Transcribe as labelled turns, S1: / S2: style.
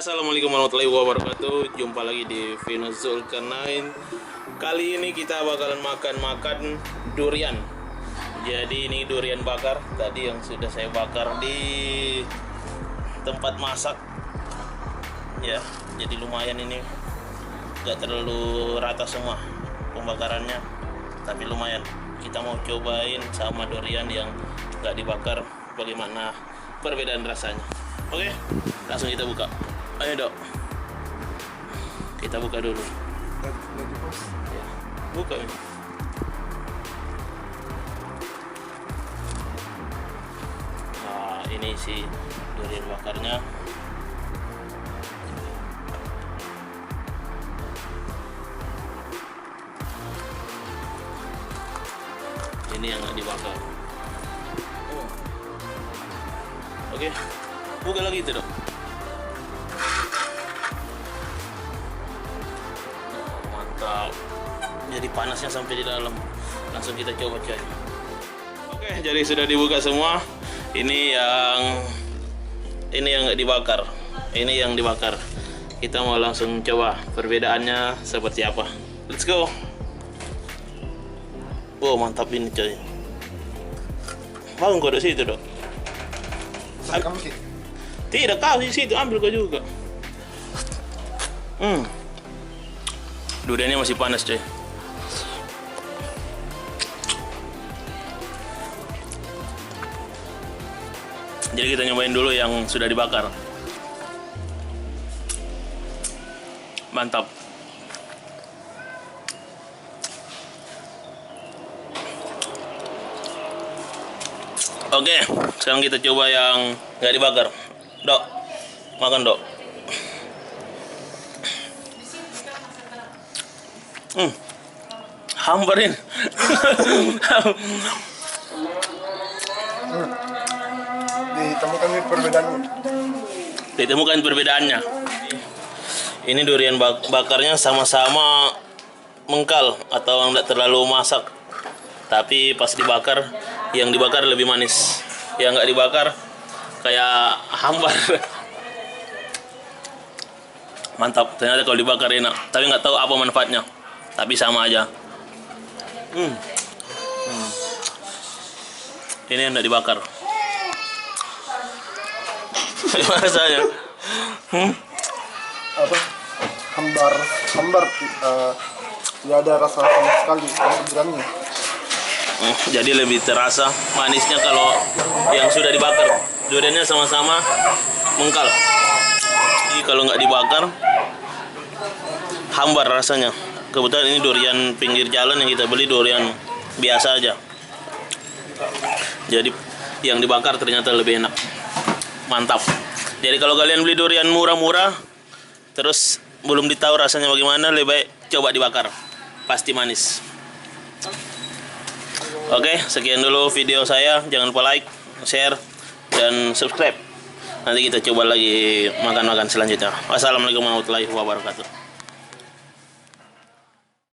S1: Assalamualaikum warahmatullahi wabarakatuh. Jumpa lagi di Vino Zulkarnain. Kali ini kita bakalan makan durian. Jadi ini durian bakar. Tadi yang sudah saya bakar di tempat masak. Ya, jadi lumayan ini. Gak terlalu rata semua pembakarannya, tapi lumayan. Kita mau cobain sama durian yang gak dibakar, bagaimana perbedaan rasanya. Oke, langsung kita buka. Ayo dok, kita buka dulu. Ya, buka ini. Nah, ini si durian bakarnya. Ini yang nggak dibakar. Oh. Oke, buka lagi itu dok. Mantap. Jadi panasnya sampai di dalam. Langsung kita coba coy. Oke, jadi sudah dibuka semua. Ini yang nggak dibakar. Ini yang dibakar. Kita mau langsung coba perbedaannya seperti apa. Let's go. Wow, mantap ini coy. Mau kau di situ dok?
S2: Kamu sih?
S1: Tidak, kau di situ ambil kau juga. Duriannya masih panas coy. Jadi kita nyobain dulu yang sudah dibakar. Mantap. Oke, sekarang kita coba yang nggak dibakar. Dok, makan dok. Hambarin.
S2: Ditemukan perbedaannya.
S1: Ditemukan perbedaannya. Ini durian bakarnya sama-sama mengkal atau tidak terlalu masak. Tapi pas dibakar, yang dibakar lebih manis. Yang nggak dibakar kayak hambar. Mantap, ternyata kalau dibakar enak. Tapi nggak tahu apa manfaatnya. Tapi sama aja. Ini yang nggak dibakar. Gimana rasanya?
S2: Apa? Hambar. Tidak ada rasa sama sekali duriannya.
S1: Jadi lebih terasa manisnya kalau yang sudah dibakar. Duriannya sama-sama mengkal. Jadi kalau nggak dibakar, hambar rasanya. Kebetulan ini durian pinggir jalan yang kita beli, durian biasa aja. Jadi yang dibakar ternyata lebih enak. Mantap. Jadi kalau kalian beli durian murah-murah, terus belum ditahu rasanya bagaimana, lebih baik coba dibakar. Pasti manis. Oke, sekian dulu video saya. Jangan lupa like, share, dan subscribe. Nanti kita coba lagi makan-makan selanjutnya. Wassalamualaikum warahmatullahi wabarakatuh.